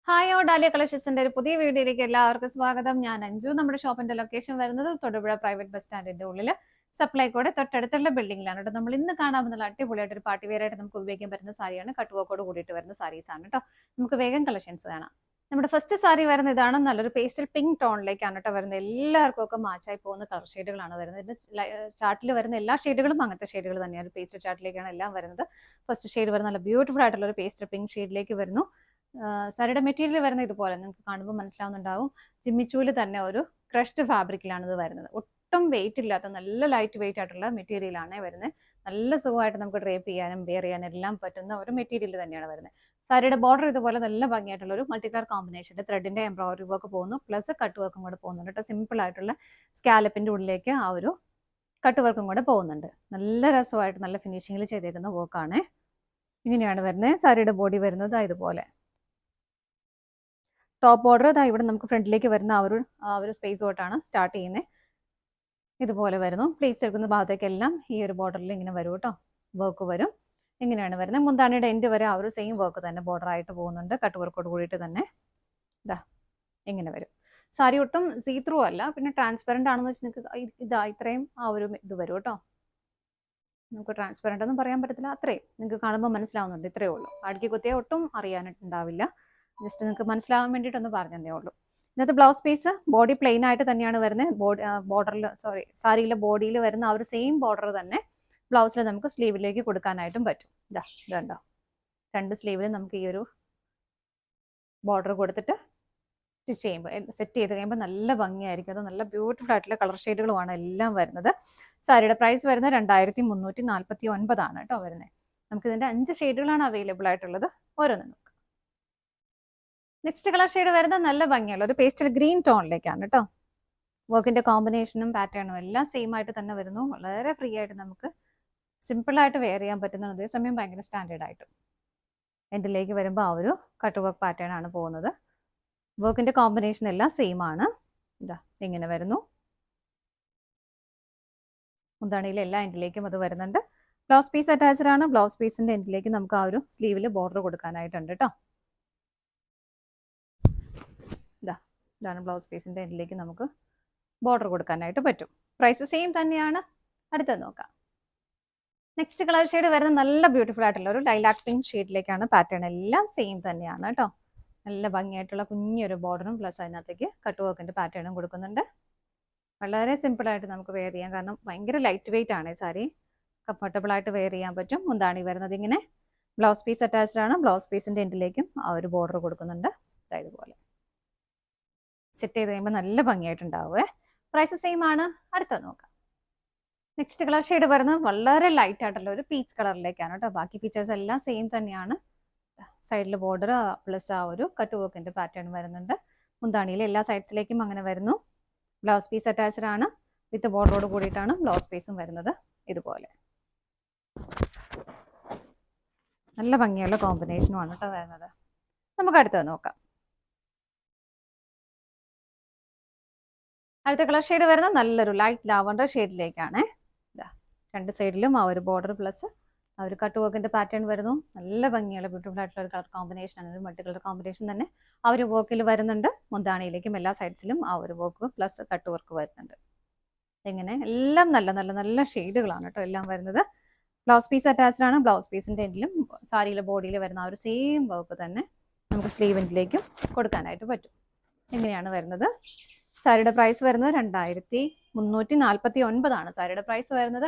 Hi dahlia കളക്ഷൻസിന്റെ ഒരു പുതിയ വീഡിയോയിലേക്ക് എല്ലാവർക്കും സ്വാഗതം. ഞാൻ അഞ്ജു. നമ്മുടെ ഷോപ്പിന്റെ ലൊക്കേഷൻ വരുന്നത് തൊടുപുഴ പ്രൈവറ്റ് ബസ് സ്റ്റാൻഡിന്റെ ഉള്ളിൽ സപ്ലൈകോടെ തൊട്ടടുത്തുള്ള ബിൽഡിംഗിലാണ് കേട്ടോ. നമ്മൾ ഇന്ന് കാണാൻ പോകുന്ന അടിപൊളിയായിട്ട് ഒരു പാർട്ടി വെയർ ആയിട്ട് നമുക്ക് ഉപയോഗിക്കാൻ പറ്റുന്ന സാരിയാണ്. കട്ടുവോക്കോട് കൂടിയിട്ട് വരുന്ന സാരീസ് ആണ് കേട്ടോ. നമുക്ക് വേഗം കളക്ഷൻസ് കാണാം. നമ്മുടെ ഫസ്റ്റ് സാരി വരുന്നത് ഇതാണ്. നല്ലൊരു പേസ്റ്റൽ പിങ്ക് ടോണിലേക്കാണ് കേട്ടോ വരുന്നത്. എല്ലാവർക്കും ഒക്കെ മാച്ചായി പോകുന്ന കളർ ഷെയ്ഡുകളാണ് വരുന്നത്. ഇതിന്റെ ചാർട്ടിൽ വരുന്ന എല്ലാ ഷെയ്ഡുകളും അങ്ങനത്തെ ഷെയ്ഡുകൾ തന്നെയാണ്. പേസ്റ്റൽ ചാർട്ടിലേക്കാണ് എല്ലാം വരുന്നത്. ഫസ്റ്റ് ഷെയ്ഡ് വരുന്ന നല്ല ബ്യൂട്ടിഫുൾ ആയിട്ടുള്ള ഒരു പേസ്റ്റൽ പിങ്ക് ഷെയ്ഡിലേക്ക് വരുന്നു. സാരിയുടെ മെറ്റീരിയൽ വരുന്നത് ഇതുപോലെ നിങ്ങൾക്ക് കാണുമ്പോൾ മനസ്സിലാവുന്നുണ്ടാവും. ജിമ്മിച്ചൂല് തന്നെ ഒരു ക്രഷ്ഡ് ഫാബ്രിക്കിലാണ് ഇത് വരുന്നത്. ഒട്ടും വെയിറ്റ് ഇല്ലാത്ത നല്ല ലൈറ്റ് വെയിറ്റ് ആയിട്ടുള്ള മെറ്റീരിയലാണ് വരുന്നത്. നല്ല സുഖമായിട്ട് നമുക്ക് ഡ്രേപ്പ് ചെയ്യാനും വെയർ ചെയ്യാനും എല്ലാം പറ്റുന്ന ഒരു മെറ്റീരിയൽ തന്നെയാണ് വരുന്നത്. സാരിയുടെ ബോർഡർ ഇതുപോലെ നല്ല ഭംഗിയായിട്ടുള്ള ഒരു മൾട്ടി കളർ കോമ്പിനേഷൻ്റെ ത്രെഡിന്റെ എംബ്രോയിഡറി വർക്ക് പോകുന്നു. പ്ലസ് കട്ട് വർക്കും കൂടെ പോകുന്നുണ്ട് കേട്ടോ. സിമ്പിൾ ആയിട്ടുള്ള സ്കാലപ്പിന്റെ ഉള്ളിലേക്ക് ആ ഒരു കട്ട് വർക്കും കൂടെ പോകുന്നുണ്ട്. നല്ല രസമായിട്ട് നല്ല ഫിനിഷിങ്ങിൽ ചെയ്തേക്കുന്ന വർക്കാണ്. ഇങ്ങനെയാണ് വരുന്നത്. സാരിയുടെ ബോഡി വരുന്നത് ഇതുപോലെ. ടോപ്പ് ബോർഡർ ഇതാ ഇവിടെ നമുക്ക് ഫ്രണ്ടിലേക്ക് വരുന്ന ആ ഒരു സ്പേസ് തൊട്ടാണ് സ്റ്റാർട്ട് ചെയ്യുന്നത്. ഇതുപോലെ വരുന്നു. പ്ലീറ്റ്സ് എടുക്കുന്ന ഭാഗത്തേക്കെല്ലാം ഈ ഒരു ബോർഡറിൽ ഇങ്ങനെ വരും കേട്ടോ. വർക്ക് വരും. ഇങ്ങനെയാണ് വരുന്നത്. മുന്താണിയുടെ എൻഡ് വരെ ആ ഒരു സെയിം വർക്ക് തന്നെ ബോർഡർ ആയിട്ട് പോകുന്നുണ്ട്. കട്ട് വർക്കോട് കൂടിയിട്ട് തന്നെ ഇതാ ഇങ്ങനെ വരും. സാരി ഒട്ടും സീ ത്രൂ അല്ല, പിന്നെ ട്രാൻസ്പെറൻ്റ് ആണെന്ന് വെച്ചാൽ നിങ്ങൾക്ക് ഇതാ ഇത്രയും ആ ഒരു ഇത് വരും കേട്ടോ. നമുക്ക് ട്രാൻസ്പെറൻ്റ് ഒന്നും പറയാൻ പറ്റത്തില്ല. അത്രയും നിങ്ങൾക്ക് കാണുമ്പോൾ മനസ്സിലാവുന്നുണ്ട്. ഇത്രയേ ഉള്ളൂ. അടുക്കി കുത്തിയാൽ ഒട്ടും അറിയാനായിട്ടുണ്ടാവില്ല. ജസ്റ്റ് നിങ്ങൾക്ക് മനസ്സിലാവാൻ വേണ്ടിയിട്ടൊന്ന് പറഞ്ഞതേ ഉള്ളൂ. ഇന്നത്തെ ബ്ലൗസ് പീസ് ബോഡി പ്ലെയിൻ ആയിട്ട് തന്നെയാണ് വരുന്നത്. ബോർഡറിൽ സാരിയിലെ ബോഡിയിൽ വരുന്ന ആ ഒരു സെയിം ബോർഡർ തന്നെ ബ്ലൗസിൽ നമുക്ക് സ്ലീവിലേക്ക് കൊടുക്കാനായിട്ടും പറ്റും. ഇതുണ്ടോ, രണ്ട് സ്ലീവിൽ നമുക്ക് ഈ ഒരു ബോർഡർ കൊടുത്തിട്ട് സ്റ്റിച്ച് ചെയ്യുമ്പോൾ സെറ്റ് ചെയ്ത് കഴിയുമ്പോൾ നല്ല ഭംഗിയായിരിക്കും. അത് നല്ല ബ്യൂട്ടിഫുൾ ആയിട്ടുള്ള കളർ ഷെയ്ഡുകളുമാണ് എല്ലാം വരുന്നത്. സാരിയുടെ പ്രൈസ് വരുന്നത് 2349 കേട്ടോ വരുന്നത്. നമുക്കിതിൻ്റെ 5 ഷെയ്ഡുകളാണ് അവൈലബിൾ ആയിട്ടുള്ളത്. ഓരോന്നും നോക്കാം. നെക്സ്റ്റ് കളർ ഷെയ്ഡ് വരുന്നത് നല്ല ഭംഗിയുള്ള ഒരു പേസ്റ്റൽ ഗ്രീൻ ടോണിലേക്കാണ് കേട്ടോ. വർക്കിന്റെ കോമ്പിനേഷനും പാറ്റേണും എല്ലാം സെയിം ആയിട്ട് തന്നെ വരുന്നു. വളരെ ഫ്രീ ആയിട്ട് നമുക്ക് സിമ്പിളായിട്ട് വെയർ ചെയ്യാൻ പറ്റുന്ന, അതേസമയം ഭയങ്കര സ്റ്റാൻഡേർഡ് ആയിട്ടും. എൻഡിലേക്ക് വരുമ്പോൾ ആ ഒരു കട്ട് വർക്ക് പാറ്റേൺ ആണ് പോകുന്നത്. വർക്കിന്റെ കോമ്പിനേഷൻ എല്ലാം സെയിം ആണ്. ഇതാ ഇങ്ങനെ വരുന്നു. മുന്താണിയിലെ എല്ലാ എൻഡിലേക്കും അത് വരുന്നുണ്ട്. ബ്ലൗസ് പീസ് അറ്റാച്ച്ഡ് ആണ്. ബ്ലൗസ് പീസിന്റെ എൻഡിലേക്ക് നമുക്ക് ആ ഒരു സ്ലീവിൽ ബോർഡർ കൊടുക്കാനായിട്ടുണ്ട് കേട്ടോ. ഇതാണ് ബ്ലൗസ് പീസിന്റെ എൻഡിലേക്ക് നമുക്ക് ബോർഡർ കൊടുക്കാനായിട്ട് പറ്റും. പ്രൈസ് സെയിം തന്നെയാണ്. അടുത്തത് നോക്കാം. നെക്സ്റ്റ് കളർ ഷെയ്ഡ് വരുന്നത് നല്ല ബ്യൂട്ടിഫുൾ ആയിട്ടുള്ള ഒരു ലൈലാക്ക് പിങ്ക് ഷെയ്ഡിലേക്കാണ്. പാറ്റേൺ എല്ലാം സെയിം തന്നെയാണ് കേട്ടോ. നല്ല ഭംഗിയായിട്ടുള്ള കുഞ്ഞൊരു ബോർഡറും പ്ലസ് അതിനകത്തേക്ക് കട്ട് വർക്കിന്റെ പാറ്റേണും കൊടുക്കുന്നുണ്ട്. വളരെ സിമ്പിളായിട്ട് നമുക്ക് വെയർ ചെയ്യാം. കാരണം ഭയങ്കര ലൈറ്റ് വെയിറ്റ് ആണ് ഈ സാരി. കംഫർട്ടബിൾ ആയിട്ട് വെയർ ചെയ്യാൻ പറ്റും. മുന്താണി വരുന്നത് ഇങ്ങനെ. ബ്ലൗസ് പീസ് അറ്റാച്ച്ഡ് ആണ്. ബ്ലൗസ് പീസിന്റെ എൻഡിലേക്കും ആ ഒരു ബോർഡർ കൊടുക്കുന്നുണ്ട്. ഇതുപോലെ സെറ്റ് ചെയ്ത് കഴിയുമ്പോൾ നല്ല ഭംഗിയായിട്ടുണ്ടാവുമേ. പ്രൈസ് സെയിം ആണ്. അടുത്തത് നോക്കാം. നെക്സ്റ്റ് കളർ ഷെയ്ഡ് വരുന്നത് വളരെ ലൈറ്റ് ആയിട്ടുള്ള ഒരു പീച്ച് കളറിലേക്കാണ് കേട്ടോ. ബാക്കി ഫീച്ചേഴ്സ് എല്ലാം സെയിം തന്നെയാണ്. സൈഡിൽ ബോർഡർ പ്ലസ് ആ ഒരു കട്ട് വർക്കിന്റെ പാറ്റേൺ വരുന്നുണ്ട്. മുന്താണിയിൽ എല്ലാ സൈഡ്സിലേക്കും അങ്ങനെ വരുന്നു. ബ്ലൗസ് പീസ് അറ്റാച്ച്ഡ് ആണ്. വിത്ത് ബോർഡറോട് കൂടിയിട്ടാണ് ബ്ലൗസ് പീസും വരുന്നത്. ഇതുപോലെ നല്ല ഭംഗിയുള്ള കോമ്പിനേഷനുമാണ് കേട്ടോ വരുന്നത്. നമുക്ക് അടുത്തത് നോക്കാം. അടുത്ത കളർ ഷെയ്ഡ് വരുന്നത് നല്ലൊരു ലൈറ്റ് ലാവണ്ടർ ഷെയ്ഡിലേക്കാണ്. രണ്ട് സൈഡിലും ആ ഒരു ബോർഡർ പ്ലസ് ആ ഒരു കട്ട് വർക്കിന്റെ പാറ്റേൺ വരുന്നു. നല്ല ഭംഗിയുള്ള ബ്യൂട്ടിഫുൾ ആയിട്ടുള്ള ഒരു കളർ കോമ്പിനേഷൻ ആണ്. ഒരു മൾട്ടി കളർ കോമ്പിനേഷൻ തന്നെ ആ ഒരു വർക്കിൽ വരുന്നുണ്ട്. മുന്താണിയിലേക്കും എല്ലാ സൈഡ്സിലും ആ ഒരു വർക്ക് പ്ലസ് കട്ട് വർക്ക് വരുന്നുണ്ട്. ഇങ്ങനെ എല്ലാം നല്ല നല്ല നല്ല ഷെയ്ഡുകളാണ് കേട്ടോ എല്ലാം വരുന്നത്. ബ്ലൗസ് പീസ് അറ്റാച്ച്ഡ് ആണ്. ബ്ലൗസ് പീസിന്റെ എൻഡിലും സാരിയിലെ ബോഡിയിൽ വരുന്ന ആ ഒരു സെയിം വർക്ക് തന്നെ നമുക്ക് സ്ലീവ് എൻഡിലേക്കും കൊടുക്കാനായിട്ട് പറ്റും. ഇങ്ങനെയാണ് വരുന്നത്. സാരിയുടെ പ്രൈസ് വരുന്നത് 2349 സാരിയുടെ പ്രൈസ് വരുന്നത്.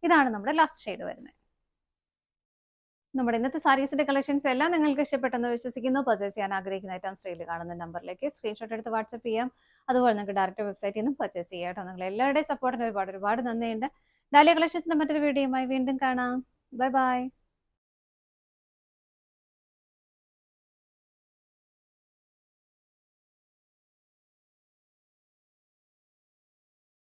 ഇതാണ് നമ്മുടെ ലാസ്റ്റ് ഷെയ്ഡ് വരുന്നത്. നമ്മുടെ ഇന്നത്തെ സാരീസിന്റെ കളക്ഷൻസ് എല്ലാം നിങ്ങൾക്ക് ഇഷ്ടപ്പെട്ടെന്ന് വിശ്വസിക്കുന്നു. പർച്ചേസ് ചെയ്യാൻ ആഗ്രഹിക്കുന്ന ഐറ്റം സ്ക്രീനിൽ കാണുന്ന നമ്പറിലേക്ക് സ്ക്രീൻഷോട്ട് എടുത്ത് വാട്സ്ആപ്പ് ചെയ്യാം. അതുപോലെ നിങ്ങൾക്ക് ഡയറക്റ്റ് വെബ്സൈറ്റിൽ നിന്നും പർച്ചേസ് ചെയ്യാം കേട്ടോ. നിങ്ങൾ എല്ലാവരുടെയും സപ്പോർട്ടിന് ഒരുപാട് നന്ദിയുണ്ട്. ഡാലിയ കളക്ഷൻസിന്റെ മറ്റൊരു വീഡിയോയുമായി വീണ്ടും കാണാം. Bye bye.